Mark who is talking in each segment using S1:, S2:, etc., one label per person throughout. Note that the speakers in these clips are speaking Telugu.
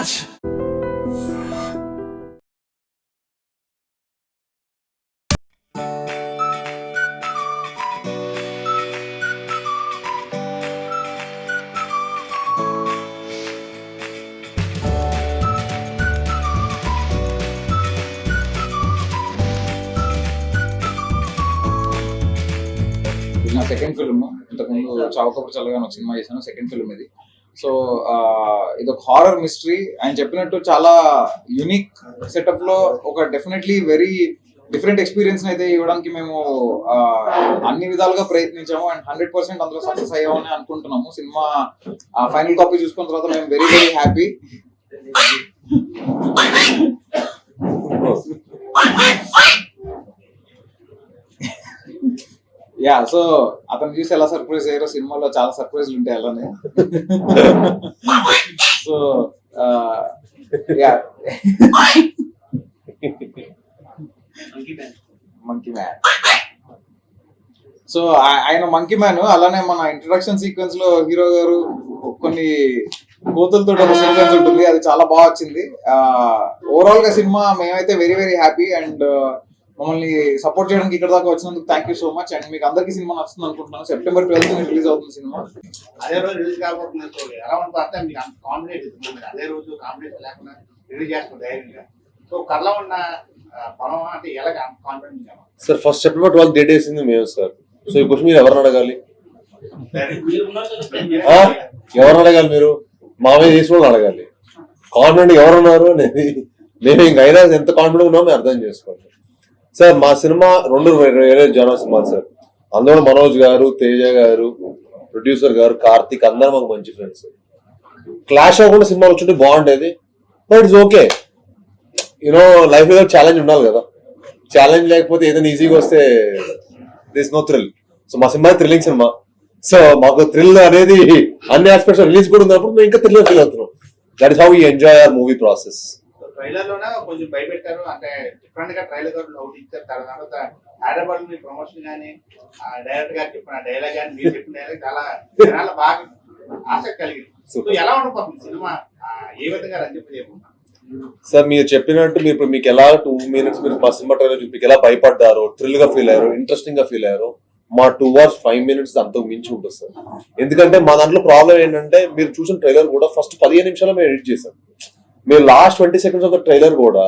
S1: much.
S2: నా సెకండ్ ఫిల్మ్. ఇంతకుముందు చావకప్పుడు చల్లగా ఒక సినిమా చేశాను, సెకండ్ ఫిల్మ్ ఇది. సో ఇది ఒక హారర్ మిస్టరీ. ఆయన చెప్పినట్టు చాలా యూనిక్ సెటప్ లో ఒక డెఫినెట్లీ వెరీ డిఫరెంట్ ఎక్స్పీరియన్స్ అయితే ఇవ్వడానికి మేము అన్ని విధాలుగా ప్రయత్నించాము అండ్ 100% అందులో సక్సెస్ అయ్యామని అనుకుంటున్నాము. సినిమా ఫైనల్ కాపీ చూసుకున్న తర్వాత మేము very very happy. Yeah, so అతను చూసి ఎలా సర్ప్రైజ్ అయ్యారో సినిమాలో చాలా సర్ప్రైజ్లు ఉంటాయి అలానే. So yeah, monkey man. So ఆయన మంకీ మ్యాన్. అలానే మన ఇంట్రడక్షన్ సీక్వెన్స్ లో హీరో గారు కొన్ని కోతులతో ఒక సీక్వెన్స్ ఉంటుంది, అది చాలా బాగా వచ్చింది. ఓవరాల్ గా సినిమా మేమైతే వెరీ వెరీ హ్యాపీ అండ్ మమ్మల్ని సపోర్ట్ చేయడానికి ఇక్కడ దాకా వచ్చినందుకు thank you so much. And మీకు అందరికీ సినిమా నచ్చుతుంది అనుకుంటున్నాను. September 12th రిలీజ్ అవుతుంది సినిమా.
S3: అదే రోజు రిలీజ్ కాబోతుంది. సో ఎలా ఉంటుంది మీకు అంత కాన్ఫిడెంట్ అదే రోజు కాన్ఫిడెన్స్ లేకుండా రిలీజ్ చేస్తుంది ధైర్యంగా. సో కథలో ఉన్న పనం అంటే ఎలా confident
S4: sir? First September 12th date వేసింది మేము సార్. సో ఈ క్వశ్చన్ మీరు ఎవరిని అడగాలి? ఎవరిని అడగాలి? మీరు మామయ్య చేసుకోవాలని అడగాలి. కాన్ఫిడెంట్ ఎవరున్నారు అనేది మేము ఇంకైనా ఎంత కాన్ఫిడెంట్ ఉన్నామో మేము అర్థం చేసుకోవాలి సార్. మా సినిమా రెండు వేరే జనరల్ సినిమాలు సార్. అందులో మనోజ్ గారు, తేజ గారు, ప్రొడ్యూసర్ గారు, కార్తిక్ అందరూ మాకు మంచి ఫ్రెండ్స్. క్లాష్ అవ్వకుండా సినిమాలు వచ్చుంటే బాగుండేది. But it's okay. You know life లో ఛాలెంజ్ ఉండాలి కదా. ఛాలెంజ్ లేకపోతే ఏదైనా ఈజీగా వస్తే దిస్ నో థ్రిల్. సో మా సినిమా థ్రిల్లింగ్ సినిమా. సో మాకు థ్రిల్ అనేది అన్ని ఆస్పెక్ట్స్ రిలీజ్ కూడా ఉన్నప్పుడు మేము ఇంకా థ్రిల్ ఫీల్ అవుతున్నాం. That is how we enjoy our movie process.
S3: Trailer లోనే కొంచెం భయపెట్టారు, అంటే డిఫరెంట్ గా ట్రైలర్ ఒకటి ఇచ్చారు. తర్వాత హైదరాబాద్ మీ ప్రమోషన్ కానీ డైరెక్ట్ గా చెప్పిన డైలాగ్ కానీ మీరు చెప్పిన డైలాగ్ చాలా బాగా ఆసక్తి కలిగింది. సో ఎలా ఉండిపోతుంది సినిమా, ఏ విధంగా రన్
S4: సార్? మీరు చెప్పినట్టు మీకు ఎలా 2 minutes మీరు మా సినిమా ట్రైలర్ మీకు ఎలా భయపడ్డారో, థ్రిల్ గా ఫీల్ అయ్యారో, ఇంట్రెస్టింగ్ గా ఫీల్ అయ్యారో, మా 2 hours 5 minutes అంతకు మించి ఉంటుంది సార్. ఎందుకంటే మా దాంట్లో ప్రాబ్లం ఏంటంటే మీరు చూసిన ట్రైలర్ కూడా ఫస్ట్ 15 నిమిషాలు మేము ఎడిట్ చేసాం. మీరు last 20 seconds of the trailer కూడా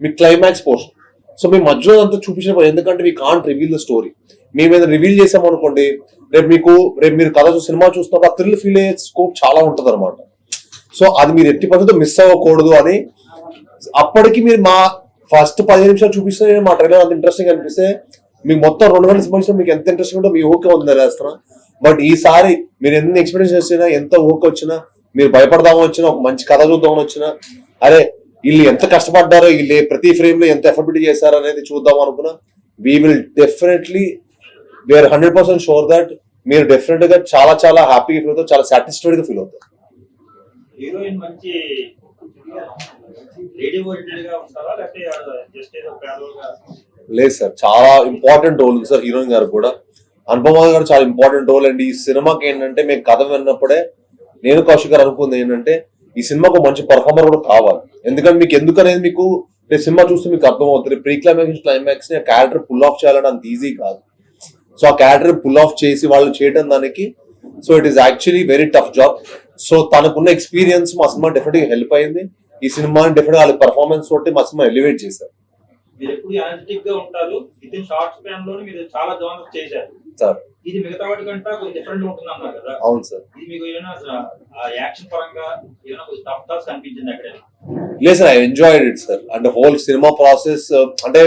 S4: మీ క్లైమాక్స్ పోర్షన్. సో మీ మధ్యలో అంతా చూపించిన, ఎందుకంటే we can't reveal the story. మేము ఏదైనా రివీల్ చేసాం అనుకోండి, రేపు మీరు కథ సినిమా చూస్తున్నప్పుడు ఆ థ్రిల్ ఫీల్ అయ్యే స్కోప్ చాలా ఉంటుంది అనమాట. సో అది మీరు ఎట్టి పద్ధతిలో మిస్ అవ్వకూడదు అని అప్పటికి మీరు మా ఫస్ట్ 15 నిమిషాలు చూపిస్తే మా ట్రైలర్ అంత ఇంట్రెస్టింగ్ అనిపిస్తే మీకు మొత్తం 2 గంటల సినిమా మీకు ఎంత ఇంట్రెస్టింగ్ ఉందో మీ ఓకే ఉంది వేస్తున్నా. బట్ ఈసారి మీరు ఎన్ని ఎక్స్పీరియన్స్ చేసినా, ఎంత ఓకే వచ్చినా, మీరు భయపడదామని వచ్చినా, ఒక మంచి కథ చూద్దామని వచ్చినా, అరే వీళ్ళు ఎంత కష్టపడ్డారో, వీళ్ళు ప్రతి ఫ్రేమ్ లో ఎంత ఎఫర్ట్ చేశారు అనేది చూద్దాం అనుకున్నా, we will definitely we are 100% sure that మీరు డెఫినెట్ గా చాలా చాలా హ్యాపీగా ఫీల్ అవుతారు, చాలా సాటిస్ఫైడ్ గా ఫీల్ అవుతారు. లేదు సార్, చాలా ఇంపార్టెంట్ రోల్ ఉంది సార్ హీరోయిన్ గారు కూడా. అనుపమ గారు చాలా ఇంపార్టెంట్ రోల్. అండ్ ఈ సినిమాకి ఏంటంటే మేము కథ విన్నప్పుడే నేను కౌశిక్ గారు అనుకుంది ఏంటంటే ఈ సినిమాకు మంచి పర్ఫార్మర్ కూడా కావాలి. ఎందుకంటే మీకు ఎందుకనేది మీకు సినిమా చూస్తే మీకు అర్థం అవుతుంది. ప్రీ క్లైమాక్స్ ని ఆ క్యారెక్టర్ పుల్ ఆఫ్ చేయాలని అంత ఈజీ కాదు. సో ఆ క్యారెక్టర్ పుల్ ఆఫ్ చేసి వాళ్ళు చేయడం దానికి, so it is actually very tough job. So తనకున్న ఎక్స్పీరియన్స్ మా సినిమా డెఫినెట్ గా హెల్ప్ అయింది. ఈ సినిమాని డెఫినెట్ గా వాళ్ళ పర్ఫార్మెన్స్ తోటి మా సినిమా ఎలివేట్ చేశారు.
S5: మీరు ఎప్పుడు ఎనర్జెటిక్ గా ఉంటారు. ఇది షార్ట్ స్పాన్ లో మీరు చాలా జానర్స్ చేశారు
S4: సార్.
S5: ఇది మిగతా వాటి కంటే కొంచెం డిఫరెంట్ ఉంటుంది అన్నారు కదా.
S4: అవును సార్.
S5: ఇది మీకు ఏమైనా యాక్షన్ పరంగా ఏమైనా కొంచెం టఫ్ టాస్క్ అనిపించింది అక్కడ?
S4: లేదు sir, I enjoyed it sir. అంటే హోల్ సినిమా ప్రాసెస్ అంటే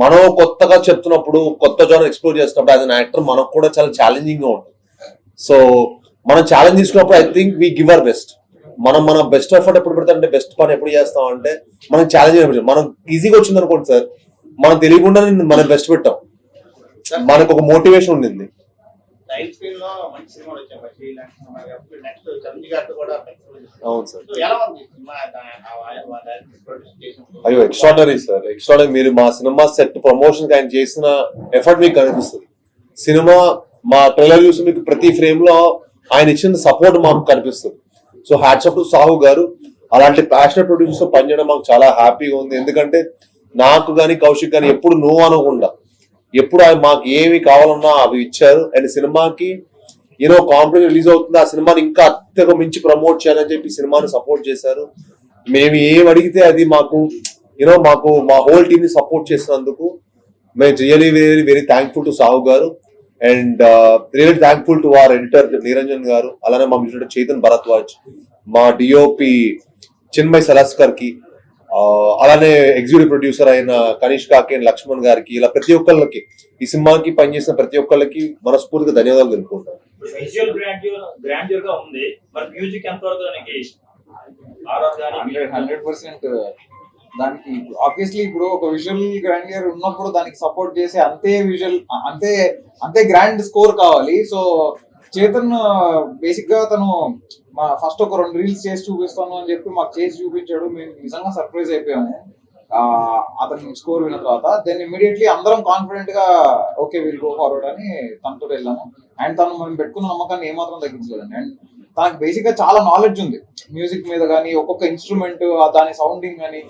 S4: మనం కొత్తగా చెప్తున్నప్పుడు, కొత్త జానర్ ఎక్స్ప్లోర్ చేస్తున్నప్పుడు యాజ్ అన్ యాక్టర్ మనకు కూడా చాలా ఛాలెంజింగ్ గా ఉంటుంది. సో మనం ఛాలెంజ్ తీసుకున్నప్పుడు I think we give our best. మన బెస్ట్ ఎఫర్ట్ ఎప్పుడు పెడతాం అంటే, బెస్ట్ పని ఎప్పుడు చేస్తాం అంటే మనం ఛాలెంజ్ అయిపోయింది. మనం ఈజీగా వచ్చింది అనుకోండి సార్, మనం తెలియకుండా మనం బెస్ట్ పెట్టాం, మనకు ఒక మోటివేషన్ ఉండింది. అవును సార్. అయ్యో ఎక్స్ట్రాడనరీ సార్, ఎక్స్ట్రాడనరీ. మీరు మా సినిమా సెట్ ప్రమోషన్ ఆయన చేసిన ఎఫర్ట్ మీకు కనిపిస్తుంది. సినిమా మా ట్రైలర్ చూసి మీకు ప్రతి ఫ్రేమ్ లో ఆయన ఇచ్చిన సపోర్ట్ మాకు కనిపిస్తుంది. So hats off to Sahu గారు. అలాంటి ప్యాషనెట్ ప్రొడ్యూసర్స్ తో పనిచేయడం మాకు చాలా హ్యాపీగా ఉంది. ఎందుకంటే నాకు కానీ కౌశిక్ కానీ ఎప్పుడు నో అనకుండా ఎప్పుడు మాకు ఏమి కావాలన్నా అవి ఇచ్చారు. అండ్ సినిమాకి కాంపిటీషన్ రిలీజ్ అవుతుంది, ఆ సినిమాని ఇంకా అత్యగా మించి ప్రమోట్ చేయాలని చెప్పి సినిమాని సపోర్ట్ చేశారు. మేము ఏం అడిగితే అది మాకు మాకు మా హోల్ టీమ్ ని సపోర్ట్ చేసినందుకు మేము really very very thankful to Sahu గారు. And really thankful to our editor Niranjan గారు, అలానే మా మ్యూజిక్ చైతన్ భరద్వాజ్, మా డిఓపి చిన్మయ్ సలాస్కర్ కి, అలానే ఎగ్జిక్యూటివ్ ప్రొడ్యూసర్ అయిన కనిష్ కాకి అండ్ లక్ష్మణ్ గారికి, ఇలా ప్రతి ఒక్కళ్ళకి ఈ సినిమాకి పనిచేసిన ప్రతి ఒక్కళ్ళకి మనస్ఫూర్తిగా ధన్యవాదాలు తెలుపుకుంటాను.
S5: విజువల్ గ్రాండ్యూర్ గా ఉంది, మరి మ్యూజిక్ ఎంత వరకు దానికి ఆర్ఆర్ గాని
S2: 100% దానికి ఆబ్వియస్లీ ఇప్పుడు ఒక విజువల్ గ్రాండియర్ ఉన్నప్పుడు దానికి సపోర్ట్ చేసే అంతే విజువల్ అంతే గ్రాండ్ స్కోర్ కావాలి. సో చేతన్ బేసిక్ గా తను ఫస్ట్ ఒక 2 రీల్స్ చేసి చూపిస్తాను అని చెప్పి మాకు చేసి చూపించాడు. మేము నిజంగా సర్ప్రైజ్ అయిపోయాము అతని స్కోర్ విన్న తర్వాత. దెన్ ఇమీడియట్లీ అందరం కాన్ఫిడెంట్ గా ఓకే విల్ గో ఫార్వర్డ్ అని తనతో వెళ్ళాము. అండ్ తను మనం పెట్టుకున్న నమ్మకాన్ని ఏమాత్రం తగ్గించలేదండి. అండ్ తనకు బేసిక్ గా చాలా నాలెడ్జ్ ఉంది మ్యూజిక్ మీద కానీ, ఒక్కొక్క ఇన్స్ట్రుమెంట్ దాని సౌండింగ్ కానీ.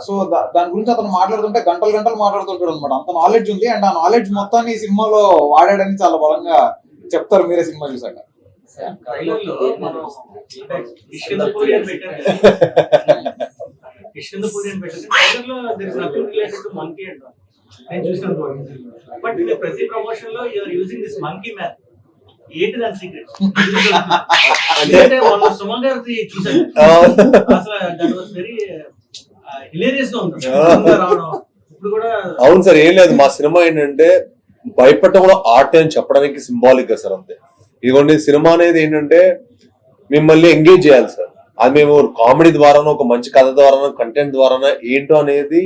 S2: సో దాని గురించి అతను మాట్లాడుతుంటే గంటలు మాట్లాడుతుంటాడు అనమాట, అంత నాలెడ్జ్ ఉంది. అండ్ ఆ నాలెడ్జ్ మొత్తాన్ని ఈ సినిమాలో వాడాడని చాలా బలంగా చెప్తారు మీరే సినిమా చూసాక.
S5: ప్రతి ప్రమోషన్ లో you are using this monkey man. ఏంటి దాని సీక్రెట్? సుమన్ గారి చూసాను, అసలు దట్ వాస్ వెరీ హిలేరియస్ గా ఉంది ఇప్పుడు కూడా.
S4: అవును సార్, ఏం లేదు, మా సినిమా ఏంటంటే భయపడటం కూడా ఆర్ట్ అని చెప్పడానికి సింబాలిక్ గా సార్ అంతే. ఇదిగోండి సినిమా అనేది ఏంటంటే మిమ్మల్ని ఎంగేజ్ చేయాలి సార్. అది మేము కామెడీ ద్వారానో, ఒక మంచి కథ ద్వారానో, కంటెంట్ ద్వారానో ఏంటో అనేది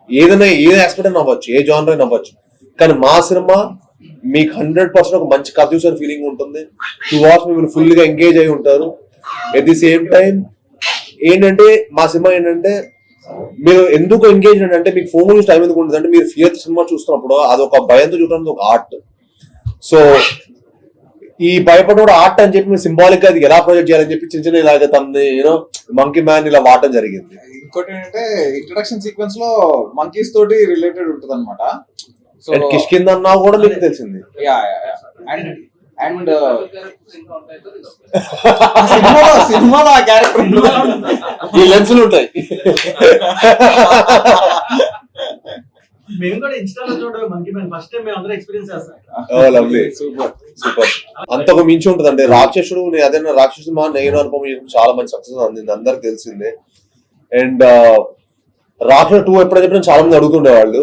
S4: ఏదైనా ఏ ఆస్పెక్ట్ అయినా అవ్వచ్చు, ఏ జానర్ అయినా అవ్వచ్చు. కానీ మా సినిమా మీకు 100% ఒక మంచి కథ చూసిన ఫీలింగ్ ఉంటుంది. 2 hours మిమ్మల్ని ఫుల్ గా ఎంగేజ్ అయి ఉంటారు. ఎట్ ది సేమ్ టైం ఏంటంటే మా సినిమా ఏంటంటే మీరు ఎందుకు ఎంగేజ్ అంటే మీకు ఫోన్ చూసి టైం ఎందుకు ఉంటుంది అంటే మీరు ఫియర్ సినిమా చూస్తున్నప్పుడు అది ఒక భయంతో చూడడానికి ఒక ఆర్ట్. సో ఈ భయపడ ఆర్ట్ అని చెప్పి మీరు సింబాలిక్ గా అది ఎలా ప్రొజెక్ట్ చేయాలని చెప్పి చిన్న చిన్న ఇలాగ తనని మంకీ మ్యాన్ ఇలా వాడటం జరిగింది.
S2: ఇంకోటి ఏంటంటే ఇంట్రడక్షన్ సీక్వెన్స్ లో మంకీస్ తోటి రిలేటెడ్ ఉంటుంది అనమాట. సో
S4: కిష్కింద అన్నా కూడా మీకు తెలిసింది.
S2: అండ్ సినిమాలో ఆ క్యారెక్టర్
S4: ఈ లెన్సులు ఉంటాయి.
S5: మేము కూడా ఇన్స్టాలో చూడడం మంకీ మ్యాన్ ఫస్ట్ టైం మేము అందరూ ఎక్స్పీరియన్స్ చేస్తాం.
S4: Lovely, super super. అంతకు మించి ఉంటుంది అంటే రాక్షసుడు, అదేనా రాక్షసు మా నేను అనుభవం చాలా మంచి సక్సెస్ అందింది, అందరికి తెలిసిందే. అండ్ రాక్షసు 2 ఎప్పుడైనా చెప్పిన చాలా మంది అడుగుతుండే వాళ్ళు.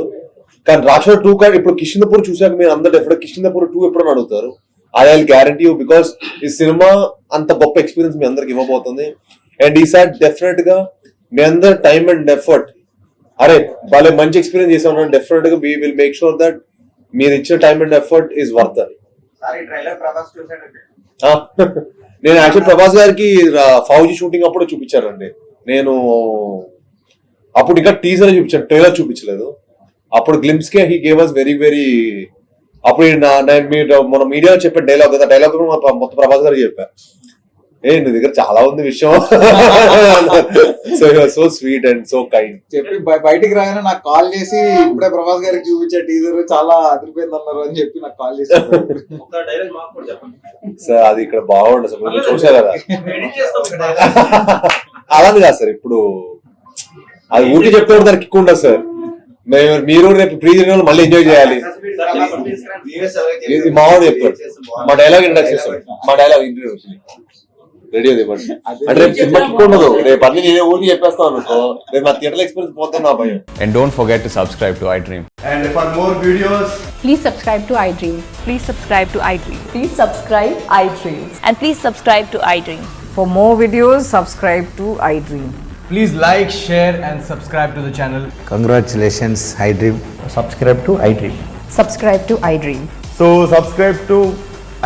S4: కానీ రాక్షసు 2 కానీ ఇప్పుడు కిష్కిందపూర్ చూసాక మీరు అందరు డెఫినెట్ కిష్కిందపూర్ 2 ఎప్పుడైనా అడుగుతారు. I will guarantee you, because ఈ సినిమా అంత గొప్ప ఎక్స్పీరియన్స్ మీ అందరికి ఇవ్వబోతుంది. అండ్ ఈసారి డెఫినెట్ గా మీ అందరు టైమ్ అండ్ ఎఫర్ట్ అరే వాళ్ళే మంచి ఎక్స్పీరియన్స్ చేసాం, డెఫినెట్ గా we will make sure that మీరు ఇచ్చిన time and effort is worth అని. నేను యాక్చువల్ ప్రభాస్ గారికి ఫౌజీ షూటింగ్ అప్పుడు చూపించానండి. నేను అప్పుడు ఇంకా టీజర్ చూపించాను, ట్రైలర్ చూపించలేదు. అప్పుడు గ్లిమ్స్ కే he gave us very very. అప్పుడు మీరు మన మీడియాలో చెప్పే డైలాగ్ కదా, డైలాగ్ మొత్తం ప్రభాస్ గారికి చెప్పా, నీ దగ్గర చాలా ఉంది విషయం. So sweet and so kind
S2: చెప్పి బయటికి రాగానే నాకు కాల్ చేసి ఇప్పుడే ప్రభాస్ గారికి చూపించే టీజర్ చాలా అదిరిపోయింది అన్నారు అని చెప్పి నాకు కాల్ చేసి
S4: సార్ అది ఇక్కడ బాగుండదు సార్, మీరు చూసారు కదా. అలానే కాదు సార్, ఇప్పుడు అది ఊరికి చెప్తే దానికి ఎక్కువ ఉండదు సార్. మీరు రేపు ప్రీ రివ్యూలో మళ్ళీ ఎంజాయ్ చేయాలి. మామూలు చెప్తాడు, మా డైలాగ్ ఇంట్రడక్ట్ చేస్తాడు, మా డైలాగ్ ఇంటర్వ్యూ రెడీ అది ఇవ్వండి అంటే రేపు సినిమాకి ఉండదు. రేపు అన్ని నేనే ఊరికి చెప్పేస్తాను అనుకో, రేపు నా థియేటర్ ఎక్స్పీరియన్స్ పోతాను నా భయం.
S1: And don't forget to subscribe to iDream.
S6: And for more videos,
S7: please subscribe to iDream.
S8: Please subscribe to iDream.
S7: Please subscribe iDream.
S8: And please subscribe to iDream.
S9: For more videos, subscribe to iDream.
S6: please like, share and subscribe to the channel.
S10: Congratulations, iDream.
S6: Subscribe to iDream.
S7: Subscribe to iDream.
S6: So subscribe to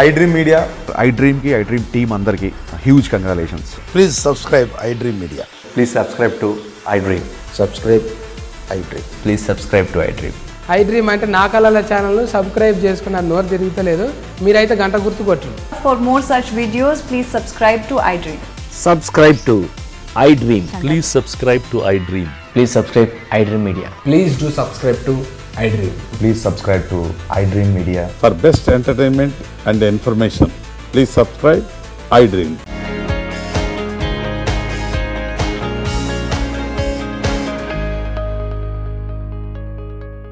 S6: iDream Media.
S11: iDream ki iDream team andarki huge congratulations.
S10: Please subscribe iDream Media.
S1: Please subscribe to iDream.
S10: Subscribe iDream.
S1: Please subscribe to iDream.
S9: iDream అంటే నా కళల ఛానల్ను సబ్స్క్రైబ్ చేసుకున్న నోరు తిరుగుతలేదు, మీరైతే గంట గుర్తు కొట్టండి.
S8: For more such videos, please subscribe to iDream.
S10: Subscribe to
S12: iDream. Please subscribe to iDream.
S1: Please subscribe iDream Media.
S6: Please do subscribe to iDream.
S1: Please subscribe to iDream Media.
S11: For best entertainment and information, please subscribe iDream.